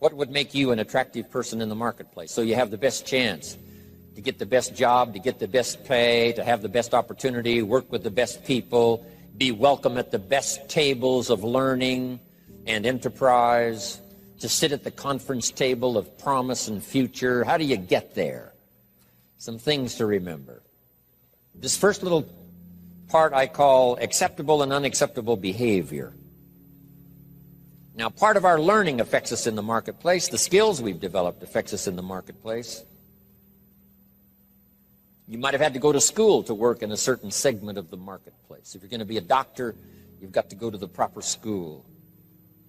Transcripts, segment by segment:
What would make you an attractive person in the marketplace so you have the best chance to get the best job, to get the best pay, to have the best opportunity, work with the best people, be welcome at the best tables of learning and enterprise, to sit at the conference table of promise and future? How do you get there? Some things to remember. This first little part I call acceptable and unacceptable behavior. Now, part of our learning affects us in the marketplace. The skills we've developed affects us in the marketplace. You might have had to go to school to work in a certain segment of the marketplace. If you're going to be a doctor, you've got to go to the proper school.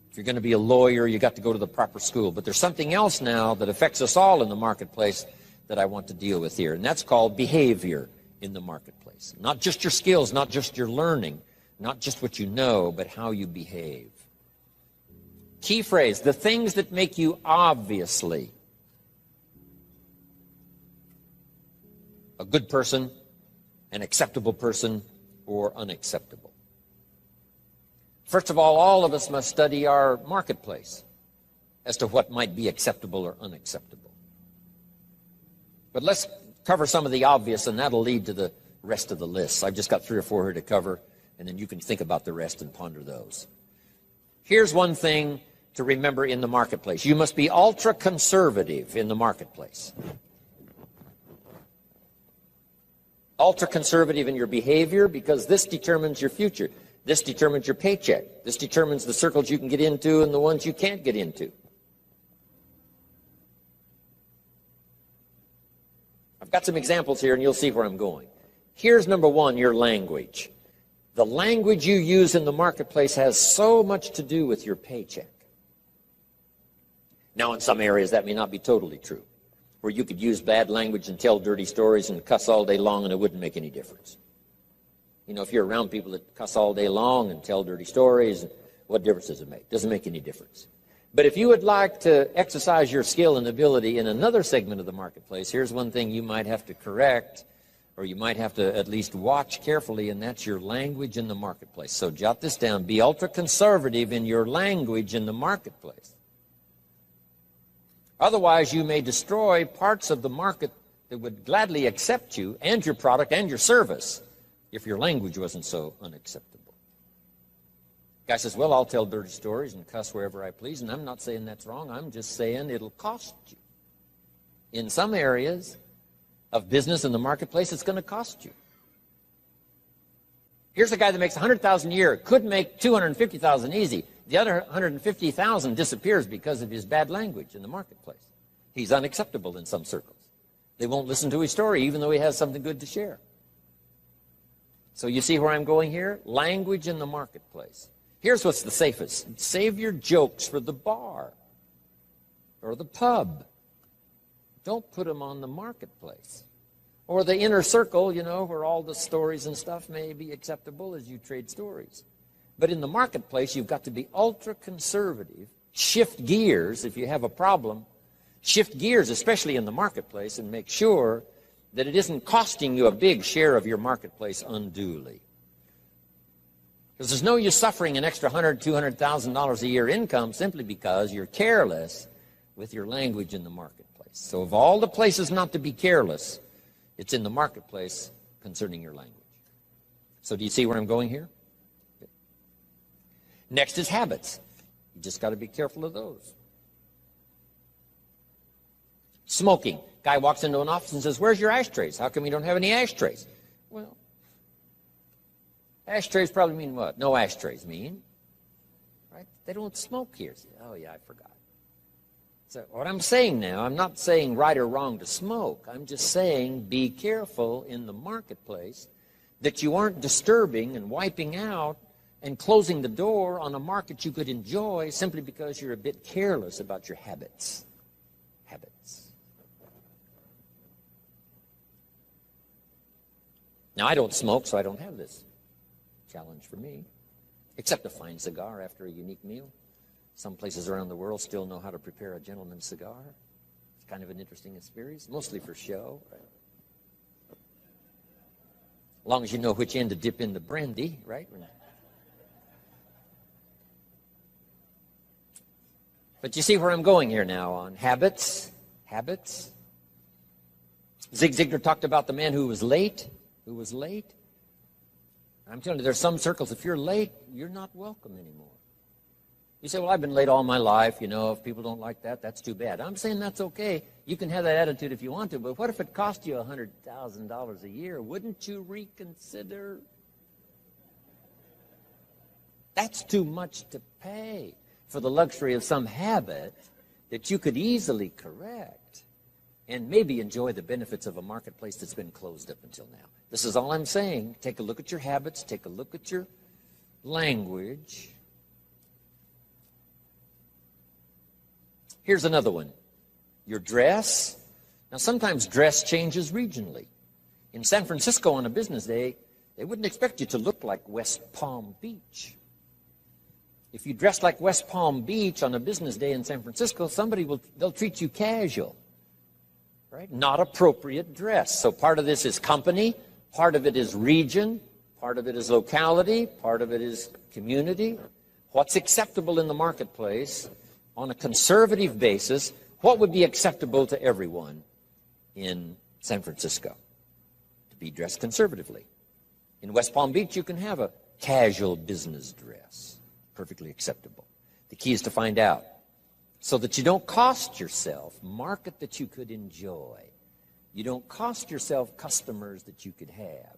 If you're going to be a lawyer, you've got to go to the proper school. But there's something else now that affects us all in the marketplace that I want to deal with here, and that's called behavior in the marketplace. Not just your skills, not just your learning, not just what you know, but how you behave. Key phrase, the things that make you obviously a good person, an acceptable person, or unacceptable. First of all of us must study our marketplace as to what might be acceptable or unacceptable. But let's cover some of the obvious, and that'll lead to the rest of the list. I've just got 3 or 4 here to cover, and then you can think about the rest and ponder those. Here's one thing to remember in the marketplace. You must be ultra-conservative in the marketplace. Ultra-conservative in your behavior, because this determines your future. This determines your paycheck. This determines the circles you can get into and the ones you can't get into. I've got some examples here, and you'll see where I'm going. Here's number 1, your language. The language you use in the marketplace has so much to do with your paycheck. Now, in some areas, that may not be totally true, where you could use bad language and tell dirty stories and cuss all day long, and it wouldn't make any difference. You know, if you're around people that cuss all day long and tell dirty stories, what difference does it make? Doesn't make any difference. But if you would like to exercise your skill and ability in another segment of the marketplace, here's one thing you might have to correct, or you might have to at least watch carefully, and that's your language in the marketplace. So jot this down. Be ultra-conservative in your language in the marketplace. Otherwise, you may destroy parts of the market that would gladly accept you and your product and your service if your language wasn't so unacceptable. Guy says, well, I'll tell dirty stories and cuss wherever I please, and I'm not saying that's wrong. I'm just saying it'll cost you. In some areas of business in the marketplace, it's going to cost you. Here's a guy that makes $100,000 a year, could make $250,000 easy. The other $150,000 disappears because of his bad language in the marketplace. He's unacceptable in some circles. They won't listen to his story, even though he has something good to share. So you see where I'm going here? Language in the marketplace. Here's what's the safest. Save your jokes for the bar or the pub. Don't put them on the marketplace. Or the inner circle, you know, where all the stories and stuff may be acceptable as you trade stories. But in the marketplace, you've got to be ultra-conservative, shift gears if you have a problem, shift gears, especially in the marketplace, and make sure that it isn't costing you a big share of your marketplace unduly. Because there's no use suffering an extra $100,000, $200,000 a year income simply because you're careless with your language in the marketplace. So of all the places not to be careless, it's in the marketplace concerning your language. So do you see where I'm going here? Next is habits. You just got to be careful of those. Smoking. Guy walks into an office and says, where's your ashtrays? How come you don't have any ashtrays? Well, ashtrays probably mean what? No ashtrays mean. Right? They don't smoke here. Oh, yeah, I forgot. So what I'm saying now, I'm not saying right or wrong to smoke. I'm just saying be careful in the marketplace that you aren't disturbing and wiping out and closing the door on a market you could enjoy simply because you're a bit careless about your habits. Habits. Now, I don't smoke, so I don't have this challenge for me, except a fine cigar after a unique meal. Some places around the world still know how to prepare a gentleman's cigar. It's kind of an interesting experience, mostly for show. Right? As long as you know which end to dip in the brandy, right? But you see where I'm going here now on habits. Habits. Zig Ziglar talked about the man who was late. Who was late. I'm telling you, there's some circles, if you're late, you're not welcome anymore. You say, well, I've been late all my life. You know, if people don't like that, that's too bad. I'm saying that's okay. You can have that attitude if you want to, but what if it cost you $100,000 a year? Wouldn't you reconsider? That's too much to pay for the luxury of some habit that you could easily correct and maybe enjoy the benefits of a marketplace that's been closed up until now. This is all I'm saying. Take a look at your habits. Take a look at your language. Here's another one. Your dress. Now, sometimes dress changes regionally. In San Francisco on a business day, they wouldn't expect you to look like West Palm Beach. If you dress like West Palm Beach on a business day in San Francisco, they'll treat you casual, right? Not appropriate dress. So part of this is company, part of it is region, part of it is locality, part of it is community. What's acceptable in the marketplace on a conservative basis? What would be acceptable to everyone in San Francisco? To be dressed conservatively. In West Palm Beach, you can have a casual business dress. Perfectly acceptable. The key is to find out so that you don't cost yourself market that you could enjoy. You don't cost yourself customers that you could have.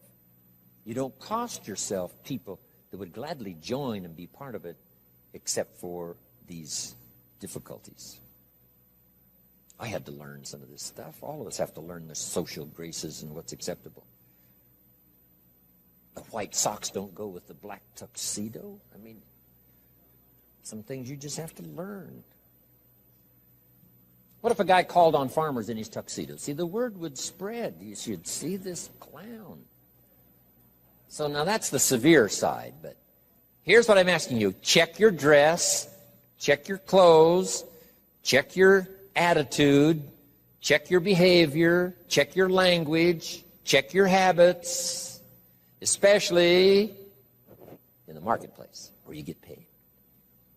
You don't cost yourself people that would gladly join and be part of it except for these difficulties. I had to learn some of this stuff. All of us have to learn the social graces and what's acceptable. The white socks don't go with the black tuxedo. I mean, some things you just have to learn. What if a guy called on farmers in his tuxedo? See, the word would spread. You should see this clown. So now that's the severe side, but here's what I'm asking you. Check your dress, check your clothes, check your attitude, check your behavior, check your language, check your habits, especially in the marketplace where you get paid.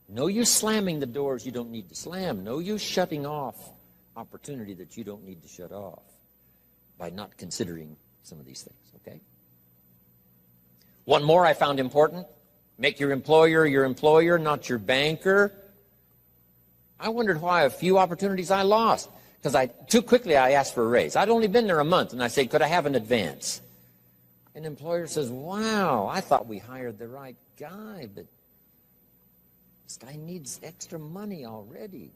No use slamming the doors you don't need to slam. No use shutting off opportunity that you don't need to shut off by not considering some of these things, okay? One more I found important. Make your employer, not your banker. I wondered why a few opportunities I lost because too quickly I asked for a raise. I'd only been there a month, and I said, could I have an advance? An employer says, wow, I thought we hired the right guy, but this guy needs extra money already.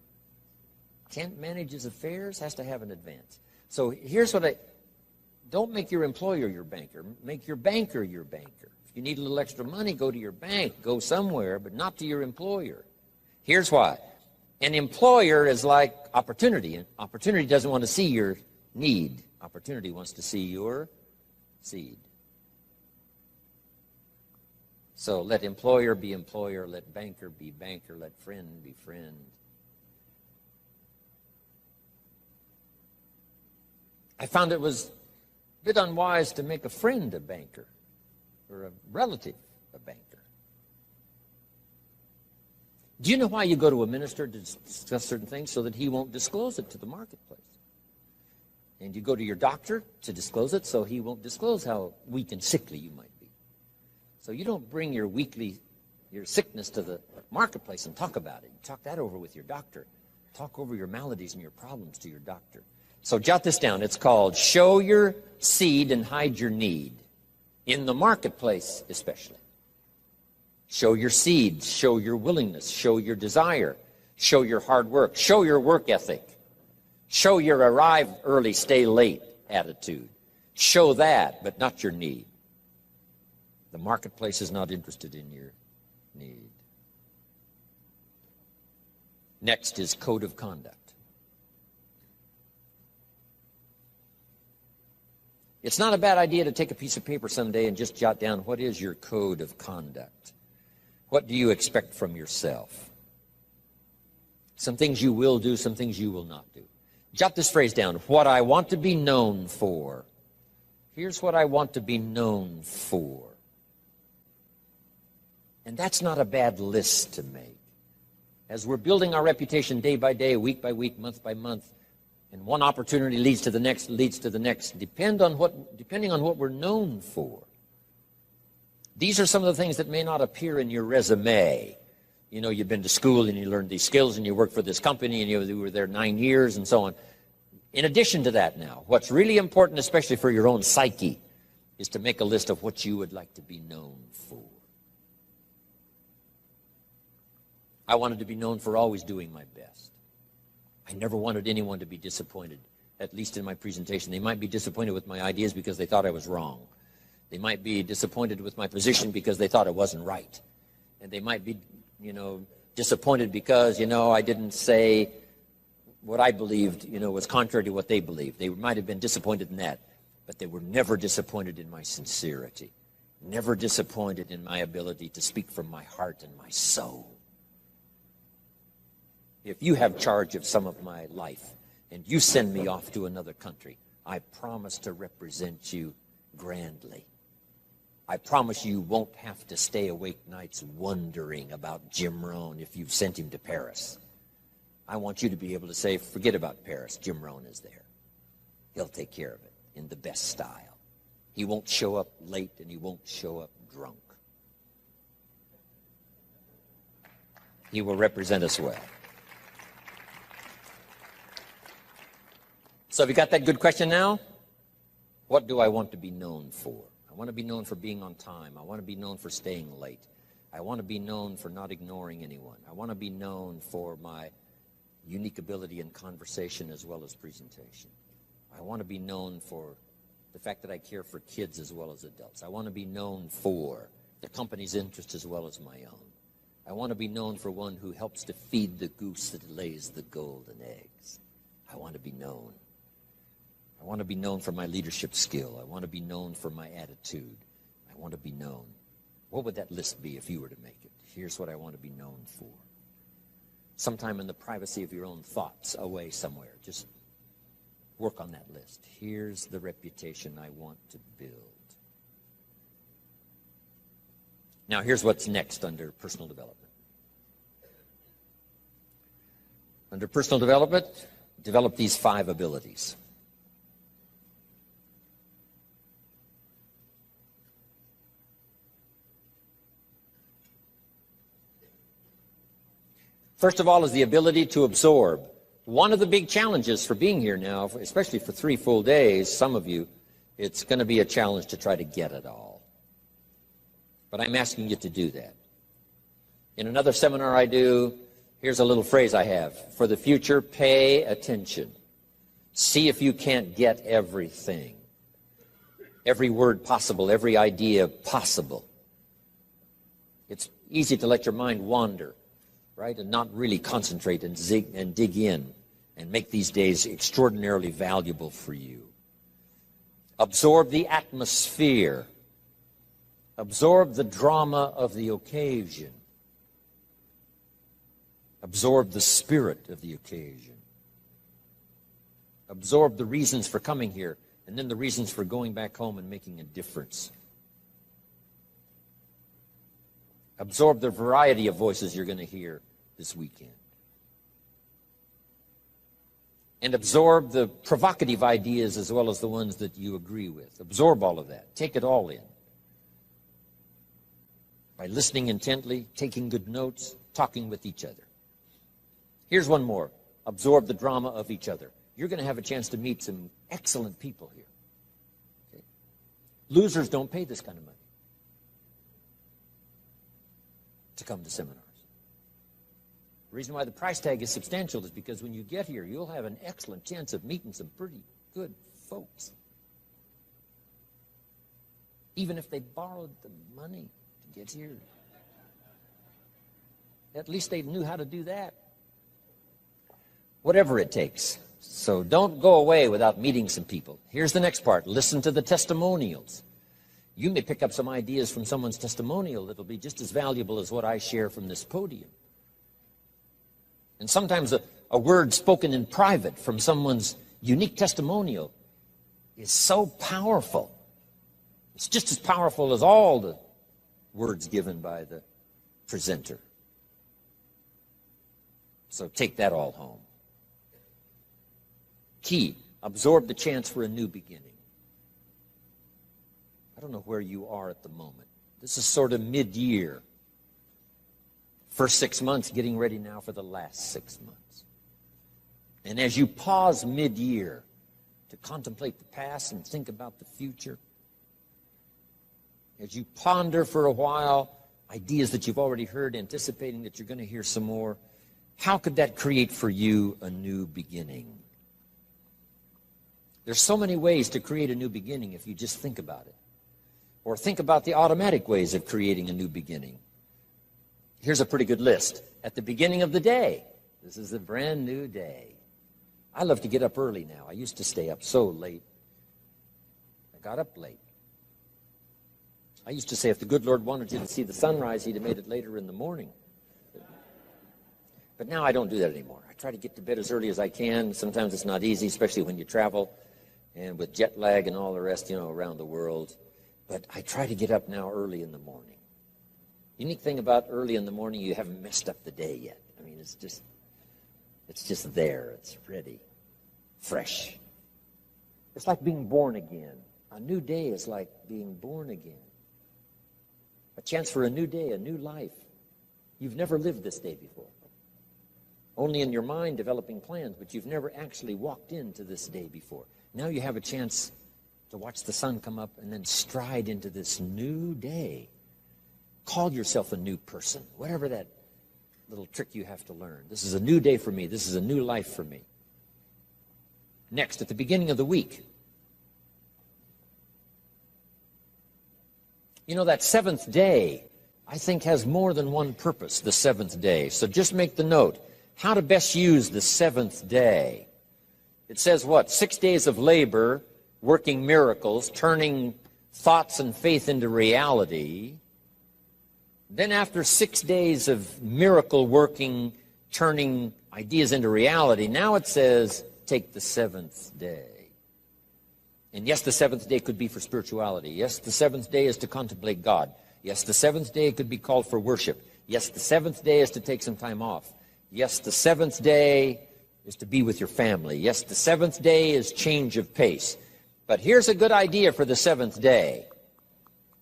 Can't manage his affairs, has to have an advance. So here's what don't make your employer your banker. Make your banker your banker. If you need a little extra money, go to your bank. Go somewhere, but not to your employer. Here's why. An employer is like opportunity. And opportunity doesn't want to see your need. Opportunity wants to see your seed. So let employer be employer, let banker be banker, let friend be friend. I found it was a bit unwise to make a friend a banker or a relative a banker. Do you know why you go to a minister to discuss certain things? So that he won't disclose it to the marketplace. And you go to your doctor to disclose it so he won't disclose how weak and sickly you might be. So you don't bring your sickness to the marketplace and talk about it. You talk that over with your doctor. Talk over your maladies and your problems to your doctor. So jot this down. It's called show your seed and hide your need. In the marketplace especially. Show your seed. Show your willingness. Show your desire. Show your hard work. Show your work ethic. Show your arrive early, stay late attitude. Show that, but not your need. The marketplace is not interested in your need. Next is code of conduct. It's not a bad idea to take a piece of paper someday and just jot down what is your code of conduct. What do you expect from yourself? Some things you will do, some things you will not do. Jot this phrase down. What I want to be known for. Here's what I want to be known for. And that's not a bad list to make. as we're building our reputation day by day, week by week, month by month, and one opportunity leads to the next, depending on what we're known for. These are some of the things that may not appear in your resume. You know, you've been to school and you learned these skills and you work for this company and you were there 9 years and so on. In addition to that now, what's really important, especially for your own psyche, is to make a list of what you would like to be known for. I wanted to be known for always doing my best. I never wanted anyone to be disappointed, at least in my presentation. They might be disappointed with my ideas because they thought I was wrong. They might be disappointed with my position because they thought it wasn't right. And they might be, disappointed because, I didn't say what I believed, was contrary to what they believed. They might have been disappointed in that, but they were never disappointed in my sincerity, never disappointed in my ability to speak from my heart and my soul. If you have charge of some of my life and you send me off to another country, I promise to represent you grandly. I promise you won't have to stay awake nights wondering about Jim Rohn if you've sent him to Paris. I want you to be able to say, forget about Paris, Jim Rohn is there. He'll take care of it in the best style. He won't show up late and he won't show up drunk. He will represent us well. So have you got that good question now? What do I want to be known for? I want to be known for being on time. I want to be known for staying late. I want to be known for not ignoring anyone. I want to be known for my unique ability in conversation as well as presentation. I want to be known for the fact that I care for kids as well as adults. I want to be known for the company's interest as well as my own. I want to be known for one who helps to feed the goose that lays the golden eggs. I want to be known. I want to be known for my leadership skill. I want to be known for my attitude. I want to be known. What would that list be if you were to make it? Here's what I want to be known for. Sometime in the privacy of your own thoughts, away somewhere, just work on that list. Here's the reputation I want to build. Now, here's what's next under personal development. Under personal development, develop these 5 abilities. First of all is the ability to absorb. One of the big challenges for being here now, especially for 3 full days, some of you, it's going to be a challenge to try to get it all. But I'm asking you to do that. In another seminar I do, here's a little phrase I have. For the future, pay attention. See if you can't get everything. Every word possible, every idea possible. It's easy to let your mind wander, right, and not really concentrate and dig in and make these days extraordinarily valuable for you. Absorb the atmosphere. Absorb the drama of the occasion. Absorb the spirit of the occasion. Absorb the reasons for coming here and then the reasons for going back home and making a difference. Absorb the variety of voices you're going to hear this weekend. And absorb the provocative ideas as well as the ones that you agree with. Absorb all of that. Take it all in. By listening intently, taking good notes, talking with each other. Here's one more. Absorb the drama of each other. You're going to have a chance to meet some excellent people here. Okay? Losers don't pay this kind of money to come to seminars. The reason why the price tag is substantial is because when you get here, you'll have an excellent chance of meeting some pretty good folks. Even if they borrowed the money to get here. At least they knew how to do that. Whatever it takes. So don't go away without meeting some people. Here's the next part. Listen to the testimonials. You may pick up some ideas from someone's testimonial that'll be just as valuable as what I share from this podium. And sometimes a word spoken in private from someone's unique testimonial is so powerful. It's just as powerful as all the words given by the presenter. So take that all home. Key, absorb the chance for a new beginning. I don't know where you are at the moment. This is sort of mid-year. First 6 months, getting ready now for the last 6 months. And as you pause mid-year to contemplate the past and think about the future, as you ponder for a while ideas that you've already heard, anticipating that you're going to hear some more, how could that create for you a new beginning? There's so many ways to create a new beginning if you just think about it. Or think about the automatic ways of creating a new beginning. Here's a pretty good list. At the beginning of the day, this is a brand new day. I love to get up early now. I used to stay up so late. I got up late. I used to say if the good Lord wanted you to see the sunrise, he'd have made it later in the morning. But now I don't do that anymore. I try to get to bed as early as I can. Sometimes it's not easy, especially when you travel and with jet lag and all the rest, around the world. But I try to get up now early in the morning. Unique thing about early in the morning, you haven't messed up the day yet. I mean, it's just there. It's ready, fresh. It's like being born again. A new day is like being born again. A chance for a new day, a new life. You've never lived this day before. Only in your mind developing plans, but you've never actually walked into this day before. Now you have a chance to watch the sun come up and then stride into this new day. Call yourself a new person, whatever that little trick you have to learn. This is a new day for me. This is a new life for me. Next, at the beginning of the week, that seventh day, I think, has more than one purpose, the seventh day. So just make the note, how to best use the seventh day. It says what? 6 days of labor, working miracles, turning thoughts and faith into reality. Then after 6 days of miracle working, turning ideas into reality, now it says, take the seventh day. And yes, the seventh day could be for spirituality. Yes, the seventh day is to contemplate God. Yes, the seventh day could be called for worship. Yes, the seventh day is to take some time off. Yes, the seventh day is to be with your family. Yes, the seventh day is change of pace. But here's a good idea for the seventh day.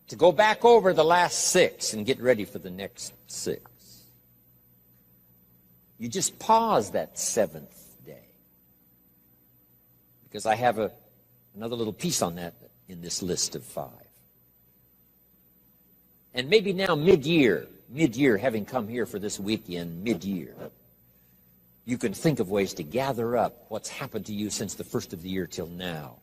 To go back over the last 6 and get ready for the next 6. You just pause that seventh day. Because I have another little piece on that in this list of 5. And maybe now mid-year, having come here for this weekend, mid-year, you can think of ways to gather up what's happened to you since the first of the year till now.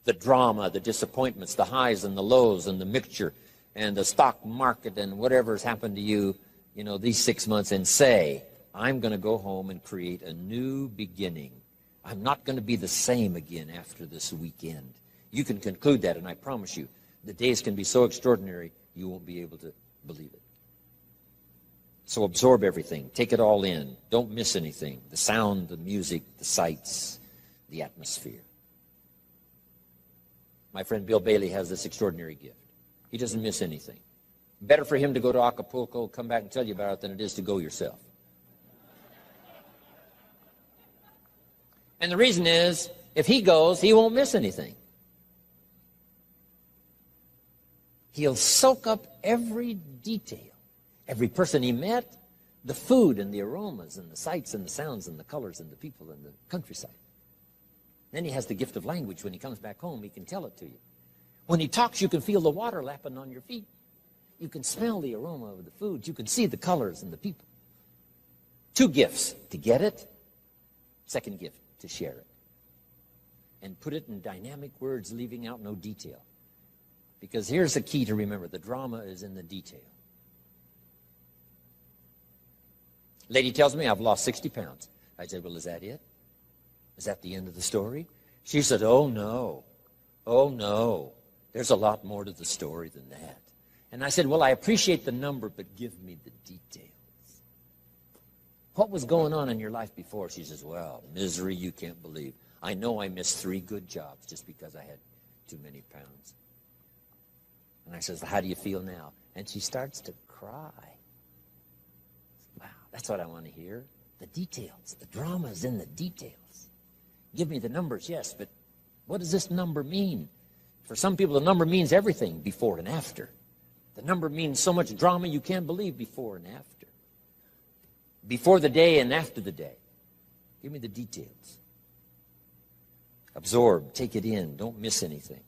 The drama, the disappointments, the highs and the lows and the mixture and the stock market and whatever's happened to you, these 6 months, and say, I'm going to go home and create a new beginning. I'm not going to be the same again after this weekend. You can conclude that, and I promise you, the days can be so extraordinary, you won't be able to believe it. So absorb everything. Take it all in. Don't miss anything. The sound, the music, the sights, the atmosphere. My friend Bill Bailey has this extraordinary gift. He doesn't miss anything. Better for him to go to Acapulco, come back and tell you about it, than it is to go yourself. And the reason is, if he goes, he won't miss anything. He'll soak up every detail. Every person he met, the food and the aromas and the sights and the sounds and the colors and the people and the countryside. Then he has the gift of language. When he comes back home, he can tell it to you. When he talks, you can feel the water lapping on your feet. You can smell the aroma of the food. You can see the colors and the people. 2 gifts: to get it. Second gift, to share it. And put it in dynamic words, leaving out no detail. Because here's the key to remember. The drama is in the detail. Lady tells me I've lost 60 pounds. I said, well, is that it? Is that the end of the story? She said, oh, no. Oh, no. There's a lot more to the story than that. And I said, well, I appreciate the number, but give me the details. What was going on in your life before? She says, well, misery you can't believe. I know I missed 3 good jobs just because I had too many pounds. And I says, how do you feel now? And she starts to cry. Wow, that's what I want to hear. The details. The drama is in the details. Give me the numbers, yes, but what does this number mean? For some people, the number means everything, before and after. The number means so much drama you can't believe, before and after. Before the day and after the day. Give me the details. Absorb, take it in, don't miss anything.